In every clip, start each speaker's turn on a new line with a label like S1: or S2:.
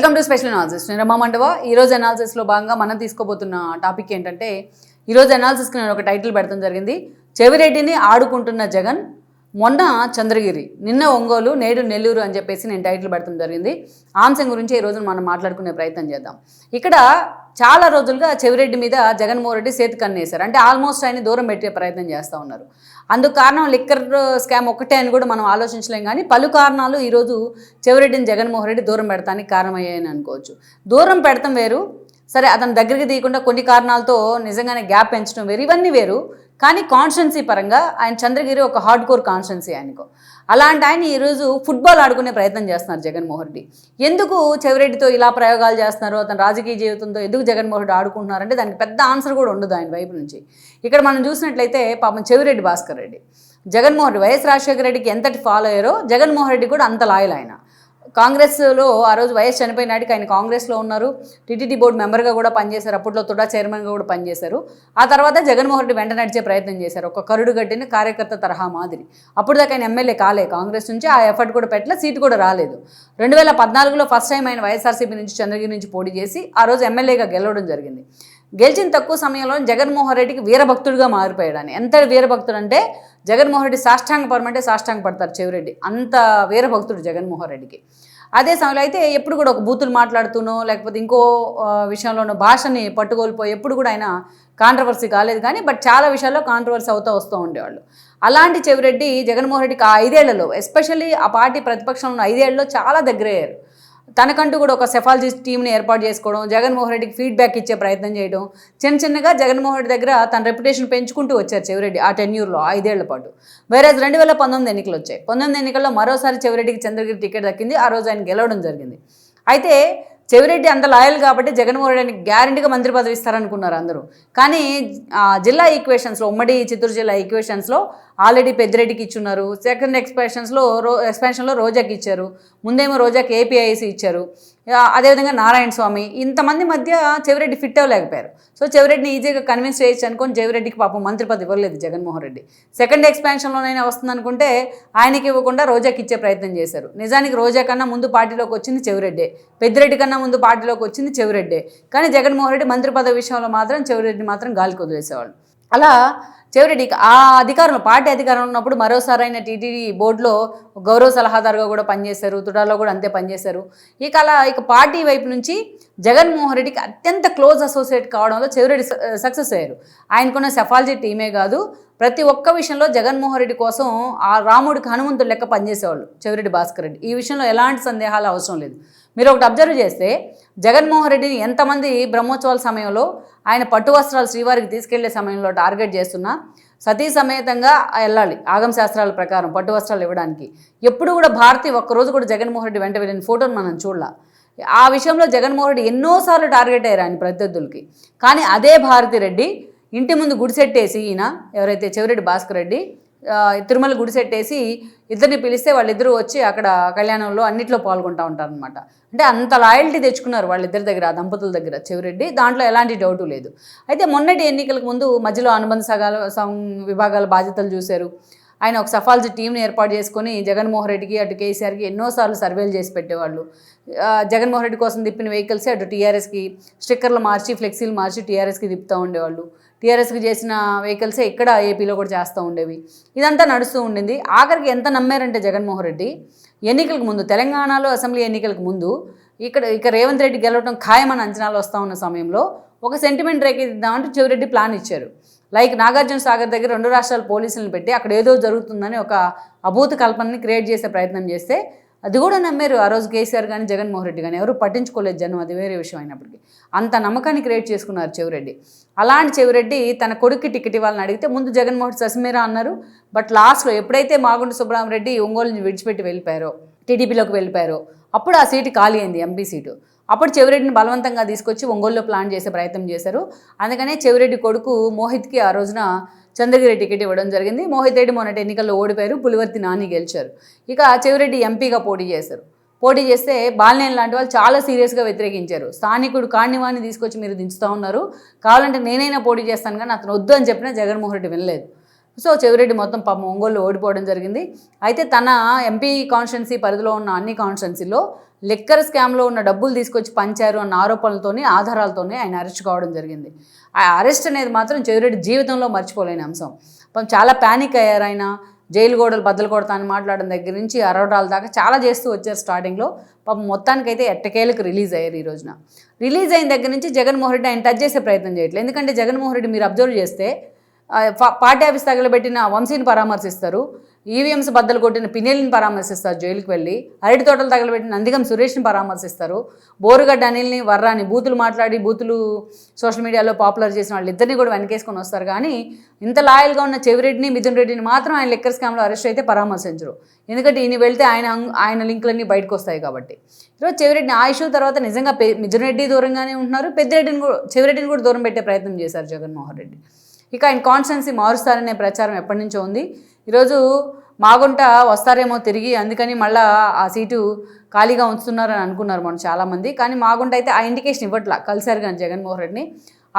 S1: Welcome to special analysis. నేను రమా మండవ. ఈరోజు అనాలిసిస్లో భాగంగా మనం తీసుకోబోతున్న టాపిక్ ఏంటంటే, ఈరోజు అనాలిసిస్కి నేను ఒక టైటిల్ పెడతాం జరిగింది. చెవిరెడ్డిని ఆడుకుంటున్న జగన్, మొన్న చంద్రగిరి, నిన్న ఒంగోలు, నేడు నెల్లూరు అని చెప్పేసి నేను టైటిల్ పెడతాం జరిగింది. అంశం గురించి ఈరోజు మనం మాట్లాడుకునే ప్రయత్నం చేద్దాం. ఇక్కడ చాలా రోజులుగా చెవిరెడ్డి మీద జగన్మోహన్ రెడ్డి చేతి కన్నేశారు. అంటే ఆల్మోస్ట్ ఆయన దూరం పెట్టే ప్రయత్నం చేస్తూ ఉన్నారు. అందుకు కారణం లిక్కర్ స్కామ్ ఒక్కటే అని కూడా మనం ఆలోచించలేం. కానీ పలు కారణాలు ఈరోజు చెవిరెడ్డిని జగన్మోహన్ రెడ్డి దూరం పెడతానికి కారణమయ్యాయని అనుకోవచ్చు. దూరం పెడతాం వేరు, సరే అతని దగ్గరికి తీయకుండా కొన్ని కారణాలతో నిజంగానే గ్యాప్ పెంచడం వేరు, ఇవన్నీ వేరు. కానీ కాన్స్టిట్యున్సీ పరంగా ఆయన చంద్రగిరి ఒక హార్డ్ కోర్ కాన్స్టిట్యున్సీ ఆయనకు. అలాంటి ఆయన ఈరోజు ఫుట్బాల్ ఆడుకునే ప్రయత్నం చేస్తున్నారు జగన్మోహన్ రెడ్డి. ఎందుకు చెవిరెడ్డితో ఇలా ప్రయోగాలు చేస్తున్నారు, అతని రాజకీయ జీవితంతో ఎందుకు జగన్మోహన్ రెడ్డి ఆడుకుంటున్నారంటే దానికి పెద్ద ఆన్సర్ కూడా ఉండదు ఆయన వైపు నుంచి. ఇక్కడ మనం చూసినట్లయితే పాపం చెవిరెడ్డి భాస్కర్ రెడ్డి జగన్మోహన్ రెడ్డి వైఎస్ రాజశేఖర రెడ్డికి ఎంతటి ఫాలో అయ్యారో జగన్మోహన్ రెడ్డి కూడా అంత లాయల్ ఆయన. కాంగ్రెస్లో ఆ రోజు వైఎస్ చనిపోయిన నాటికి ఆయన కాంగ్రెస్లో ఉన్నారు. టీటీడీ బోర్డు మెంబర్గా కూడా పనిచేశారు. అప్పట్లో తుడా చైర్మన్గా కూడా పనిచేశారు. ఆ తర్వాత జగన్మోహన్ రెడ్డి వెంట నడిచే ప్రయత్నం చేశారు, ఒక కరుడు గట్టిన కార్యకర్త తరహా మాదిరి. అప్పుడు దాకా ఆయన ఎమ్మెల్యే కాలే, కాంగ్రెస్ నుంచి ఆ ఎఫర్ట్ కూడా పెట్టలే, సీటు కూడా రాలేదు. 2014లో ఫస్ట్ టైం ఆయన వైఎస్ఆర్సీపీ నుంచి చంద్రగిరి నుంచి పోటీ చేసి ఆ రోజు ఎమ్మెల్యేగా గెలవడం జరిగింది. గెలిచిన తక్కువ సమయంలో జగన్మోహన్ రెడ్డికి వీరభక్తుడిగా మారిపోయాడు. అని ఎంత వీరభక్తుడు అంటే జగన్మోహన్ రెడ్డి సాష్టాంగ పడమంటే సాష్టాంగ పడతారు చెవిరెడ్డి, అంత వీరభక్తుడు జగన్మోహన్ రెడ్డికి. అదే సమయంలో అయితే ఎప్పుడు కూడా ఒక బూతులు మాట్లాడుతూనో లేకపోతే ఇంకో విషయంలోనో భాషని పట్టుకోల్పోయి ఎప్పుడు కూడా ఆయన కాంట్రవర్సీ కాలేదు. కానీ బట్ చాలా విషయాల్లో కాంట్రవర్సీ వస్తూ ఉండేవాళ్ళు. అలాంటి చెవిరెడ్డి జగన్మోహన్ రెడ్డికి ఆ 5 ఏళ్లలో, ఎస్పెషల్లీ ఆ పార్టీ ప్రతిపక్షంలో ఉన్న 5 ఏళ్లలో చాలా దగ్గరయ్యారు. తనకంటూ కూడా ఒక సెఫాలజిస్ట్ టీంని ఏర్పాటు చేసుకోవడం, జగన్మోహన్ రెడ్డికి ఫీడ్బ్యాక్ ఇచ్చే ప్రయత్నం చేయడం, చిన్నగా జగన్మోహన్ రెడ్డి దగ్గర తన రెప్యుటేషన్ పెంచుకుంటూ వచ్చారు చెవిరెడ్డి ఆ టెన్యూర్లో 5 ఏళ్ల పాటు. వేరే 2019 ఎన్నికలు వచ్చాయి. 19 ఎన్నికల్లో మరోసారి చెవిరెడ్డికి చంద్రగిరి టికెట్ దక్కింది. ఆ రోజు ఆయన గెలవడం జరిగింది. అయితే చెవిరెడ్డి అంత లాయల్ కాబట్టి జగన్మోహన్ రెడ్డికి గ్యారంటీగా మంత్రి పదవి ఇస్తారనుకున్నారు అందరూ. కానీ జిల్లా ఈక్వేషన్స్లో, ఉమ్మడి చిత్తూరు జిల్లా ఈక్వేషన్స్లో ఆల్రెడీ పెద్దిరెడ్డికి ఇచ్చున్నారు. సెకండ్ ఎక్స్పాన్షన్లో రోజాకి ఇచ్చారు. ముందేమో రోజాకి ఏపీఐసి ఇచ్చారు. అదేవిధంగా నారాయణ స్వామి, ఇంతమంది మధ్య చెవిరెడ్డి ఫిట్ అవ్వలేకపోయారు. సో చెవిరెడ్డిని ఈజీగా కన్విన్స్ చేయొచ్చు అనుకొని చెవిరెడ్డికి పాపం మంత్రి పదవి ఇవ్వలేదు జగన్మోహన్ రెడ్డి. సెకండ్ ఎక్స్పాన్షన్లోనైనా వస్తుందనుకుంటే ఆయనకి ఇవ్వకుండా రోజాకి ఇచ్చే ప్రయత్నం చేశారు. నిజానికి రోజా కన్నా ముందు పార్టీలోకి వచ్చింది చెవిరెడ్డే, పెద్దిరెడ్డి కన్నా ముందు పార్టీలోకి వచ్చింది చెవిరెడ్డే. కానీ జగన్మోహన్ రెడ్డి మంత్రి పదవి విషయంలో మాత్రం చెవిరెడ్డి మాత్రం గాలికి వదిలేసేవాళ్ళు. అలా చెవిరెడ్డికి ఆ అధికారంలో, పార్టీ అధికారంలో ఉన్నప్పుడు మరోసారి ఆయన టీటీడీ బోర్డులో గౌరవ సలహాదారుగా కూడా పనిచేశారు. తుడాలో కూడా అంతే పనిచేశారు. ఇక పార్టీ వైపు నుంచి జగన్మోహన్ రెడ్డికి అత్యంత క్లోజ్ అసోసియేట్ కావడంలో చెవిరెడ్డి సక్సెస్ అయ్యారు. ఆయనకున్న సెఫాలజీ టీమే కాదు, ప్రతి ఒక్క విషయంలో జగన్మోహన్ రెడ్డి కోసం ఆ రాముడికి హనుమంతుడు లెక్క పనిచేసేవాళ్ళు చెవిరెడ్డి భాస్కర్ రెడ్డి. ఈ విషయంలో ఎలాంటి సందేహాలు అవసరం లేదు. మీరు ఒకటి అబ్జర్వ్ చేస్తే జగన్మోహన్ రెడ్డిని ఎంతమంది బ్రహ్మోత్సవాల సమయంలో ఆయన పట్టు వస్త్రాలు శ్రీవారికి తీసుకెళ్లే సమయంలో టార్గెట్ చేస్తున్నా సతీ సమేతంగా వెళ్ళాలి ఆగమ శాస్త్రాల ప్రకారం పట్టు వస్త్రాలు ఇవ్వడానికి. ఎప్పుడు కూడా భారతి ఒక్కరోజు కూడా జగన్మోహన్ రెడ్డి వెంట వెళ్ళిన ఫోటోను మనం చూడాల. ఆ విషయంలో జగన్మోహన్ రెడ్డి ఎన్నోసార్లు టార్గెట్ అయ్యారు ఆయన ప్రత్యర్థులకి. కానీ అదే భారతి రెడ్డి ఇంటి ముందు గుడిసెట్టేసి, ఈయన ఎవరైతే చెవిరెడ్డి భాస్కర్ రెడ్డి తిరుమల గుడిసెట్టేసి ఇద్దరిని పిలిస్తే వాళ్ళిద్దరూ వచ్చి అక్కడ కళ్యాణంలో అన్నిట్లో పాల్గొంటూ ఉంటారనమాట. అంటే అంత లాయల్టీ తెచ్చుకున్నారు వాళ్ళిద్దరి దగ్గర, ఆ దంపతుల దగ్గర చెవిరెడ్డి. దాంట్లో ఎలాంటి డౌటు లేదు. అయితే మొన్నటి ఎన్నికలకు ముందు మధ్యలో అనుబంధ విభాగాల బాధ్యతలు చూశారు. ఆయన ఒక సఫాలజీ టీంని ఏర్పాటు చేసుకొని జగన్మోహన్ రెడ్డికి అటు కేసీఆర్కి ఎన్నోసార్లు సర్వేలు చేసి పెట్టేవాళ్ళు. జగన్మోహన్ రెడ్డి కోసం తిప్పిన వెహికల్స్ అటు టీఆర్ఎస్కి స్టిక్కర్లు మార్చి ఫ్లెక్సీలు మార్చి టీఆర్ఎస్కి తిప్పుతూ ఉండేవాళ్ళు. టీఆర్ఎస్కి చేసిన వెహికల్సే ఇక్కడ ఏపీలో కూడా చేస్తూ ఉండేవి. ఇదంతా నడుస్తూ ఉండింది. ఆఖరికి ఎంత నమ్మారంటే జగన్మోహన్ రెడ్డి ఎన్నికలకు ముందు, తెలంగాణలో అసెంబ్లీ ఎన్నికలకు ముందు ఇక రేవంత్ రెడ్డి గెలవడం ఖాయమని అంచనాలు వస్తూ ఉన్న సమయంలో ఒక సెంటిమెంట్ రేకెత్తిద్దామంటే చెవిరెడ్డి ప్లాన్ ఇచ్చారు. లైక్ నాగార్జున సాగర్ దగ్గర 2 రాష్ట్రాల పోలీసులను పెట్టి అక్కడ ఏదో జరుగుతుందని ఒక అభూత కల్పనని క్రియేట్ చేసే ప్రయత్నం చేస్తే అది కూడా నమ్మారు ఆ రోజు కేసీఆర్ కానీ జగన్మోహన్ రెడ్డి కానీ. ఎవరు పట్టించుకోలేదు జనం, అది వేరే విషయం అయినప్పటికీ. అంత నమ్మకాన్ని క్రియేట్ చేసుకున్నారు చెవిరెడ్డి. అలాంటి చెవిరెడ్డి తన కొడుక్కి టికెట్ ఇవ్వాలని అడిగితే ముందు జగన్మోహన్ రెడ్డి ససిమేరా అన్నారు. బట్ లాస్ట్లో ఎప్పుడైతే మాగుంట సుబ్రహ్మరెడ్డి ఒంగోలు నుంచి విడిచిపెట్టి వెళ్ళిపోయారో, టీడీపీలోకి వెళ్ళిపోయారో, అప్పుడు ఆ సీటు ఖాళీ అయింది, ఎంపీ సీటు. అప్పుడు చెవిరెడ్డిని బలవంతంగా తీసుకొచ్చి ఒంగోలులో ప్లాన్ చేసే ప్రయత్నం చేశారు. అందుకనే చెవిరెడ్డి కొడుకు మోహిత్కి ఆ రోజున చంద్రగిరి టికెట్ ఇవ్వడం జరిగింది. మోహిత్ రెడ్డి మొన్నటి ఎన్నికల్లో ఓడిపోయారు, పులివర్తి నాని గెలిచారు. ఇక చెవిరెడ్డి ఎంపీగా పోటీ చేశారు. పోటీ చేస్తే బాలినేని లాంటి వాళ్ళు చాలా సీరియస్గా వ్యతిరేకించారు. స్థానికుడు కాణివాణి తీసుకొచ్చి మీరు దించుతూ ఉన్నారు, కావాలంటే నేనైనా పోటీ చేస్తాను కానీ అతను వద్దు అని చెప్పినా జగన్మోహన్ రెడ్డి వినలేదు. సో చెవిరెడ్డి మొత్తం పాపం ఒంగోలులో ఓడిపోవడం జరిగింది. అయితే తన ఎంపీ కాన్స్టిట్యున్సీ పరిధిలో ఉన్న అన్ని కాన్స్టిట్యున్సీలో లిక్కర్ స్కామ్లో ఉన్న డబ్బులు తీసుకొచ్చి పంచారు అన్న ఆరోపణలతోనే ఆధారాలతోనే ఆయన అరెస్ట్ కావడం జరిగింది. ఆ అరెస్ట్ అనేది మాత్రం చెవిరెడ్డి జీవితంలో మర్చిపోలేని అంశం. పాపం చాలా ప్యానిక్ అయ్యారు ఆయన. జైలు గోడలు బద్దలు కొడతా అని మాట్లాడడం దగ్గర నుంచి అరవడాల దాకా చాలా చేస్తూ వచ్చారు స్టార్టింగ్లో. పాపం మొత్తానికైతే ఎట్టకేలకు రిలీజ్ అయ్యారు ఈ రోజున. రిలీజ్ అయిన దగ్గర నుంచి జగన్మోహన్ రెడ్డి ఆయన టచ్ చేసే ప్రయత్నం చేయట్లేదు. ఎందుకంటే జగన్మోహన్ రెడ్డి మీరు అబ్జర్వ్ చేస్తే పార్టీ ఆఫీస్ తగలబెట్టిన వంశీని పరామర్శిస్తారు, ఈవీఎంస్ బద్దలు కొట్టిన పినేల్ని పరామర్శిస్తారు జైలుకి వెళ్ళి, అరటి తోటలు తగలబెట్టిన నందిగం సురేష్ని పరామర్శిస్తారు, బోరుగడ్డ అనిల్ని వర్రాని బూతులు మాట్లాడి బూతులు సోషల్ మీడియాలో పాపులర్ చేసిన వాళ్ళిద్దరిని కూడా వెనకేసుకొని వస్తారు. కానీ ఇంత లాయల్గా ఉన్న చెవిరెడ్డిని మిథున్ రెడ్డిని మాత్రం ఆయన లిక్కర్ స్కామ్లో అరెస్ట్ అయితే పరామర్శించరు. ఎందుకంటే ఈయన వెళ్తే ఆయన లింకులన్నీ బయటకు వస్తాయి కాబట్టి. ఈరోజు చెవిరెడ్డిని ఆ ఇష్యూ తర్వాత నిజంగా మిథున్ రెడ్డి దూరంగానే ఉంటున్నారు, చెవిరెడ్డిని కూడా దూరం పెట్టే ప్రయత్నం చేశారు జగన్మోహన్ రెడ్డి. ఇక ఆయన కాన్స్టిట్యున్సీ మారుస్తారనే ప్రచారం ఎప్పటి నుంచో ఉంది. ఈరోజు మాగుంట వస్తారేమో తిరిగి, అందుకని మళ్ళీ ఆ సీటు ఖాళీగా ఉంచుతున్నారని అనుకున్నారు మనం చాలామంది. కానీ మాగుంట అయితే ఆ ఇండికేషన్ ఇవ్వట్లా, కలిశారు కానీ జగన్మోహన్ రెడ్డిని.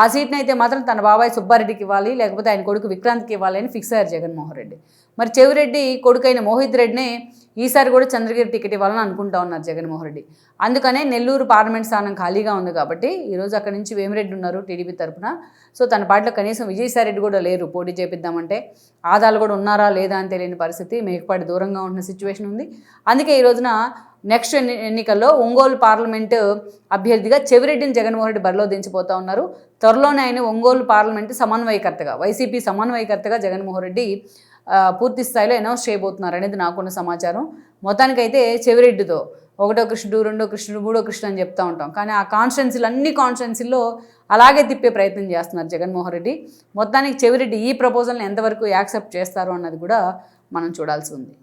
S1: ఆ సీట్ని అయితే మాత్రం తన బాబాయ్ సుబ్బారెడ్డికి ఇవ్వాలి, లేకపోతే ఆయన కొడుకు విక్రాంత్కి ఇవ్వాలి అని ఫిక్స్ అయ్యారు జగన్మోహన్ రెడ్డి. మరి చెవిరెడ్డి కొడుకైన మోహిత్ రెడ్డినే ఈసారి కూడా చంద్రగిరి టికెట్ ఇవ్వాలని అనుకుంటా ఉన్నారు జగన్మోహన్ రెడ్డి. అందుకనే నెల్లూరు పార్లమెంట్ స్థానం ఖాళీగా ఉంది కాబట్టి ఈరోజు అక్కడి నుంచి వేమిరెడ్డి ఉన్నారు టీడీపీ తరఫున. సో తన పార్టీలో కనీసం విజయసాయి రెడ్డి కూడా లేరు పోటీ చేపిద్దామంటే. ఆదాలు కూడా ఉన్నారా లేదా అని తెలియని పరిస్థితి, మేకపాటి దూరంగా ఉంటున్న సిచ్యువేషన్ ఉంది. అందుకే ఈ రోజున నెక్స్ట్ ఎన్నికల్లో ఒంగోలు పార్లమెంటు అభ్యర్థిగా చెవిరెడ్డిని జగన్మోహన్ రెడ్డి బరిలో దించిపోతా ఉన్నారు. త్వరలోనే ఆయన ఒంగోలు పార్లమెంటు సమన్వయకర్తగా, వైసీపీ సమన్వయకర్తగా జగన్మోహన్ రెడ్డి పూర్తి స్థాయిలో అనౌన్స్ చేయబోతున్నారు అనేది నాకున్న సమాచారం. మొత్తానికైతే చెవిరెడ్డితో ఒకటో కృష్ణుడు, రెండో కృష్ణుడు, మూడో కృష్ణుడు అని చెప్తూ ఉంటాం. కానీ ఆ కాన్స్టిట్యున్సీలు అన్ని కాన్స్టిట్యున్సీల్లో అలాగే తిప్పే ప్రయత్నం చేస్తున్నారు జగన్మోహన్ రెడ్డి. మొత్తానికి చెవిరెడ్డి ఈ ప్రపోజల్ని ఎంతవరకు యాక్సెప్ట్ చేస్తారు అన్నది కూడా మనం చూడాల్సి ఉంది.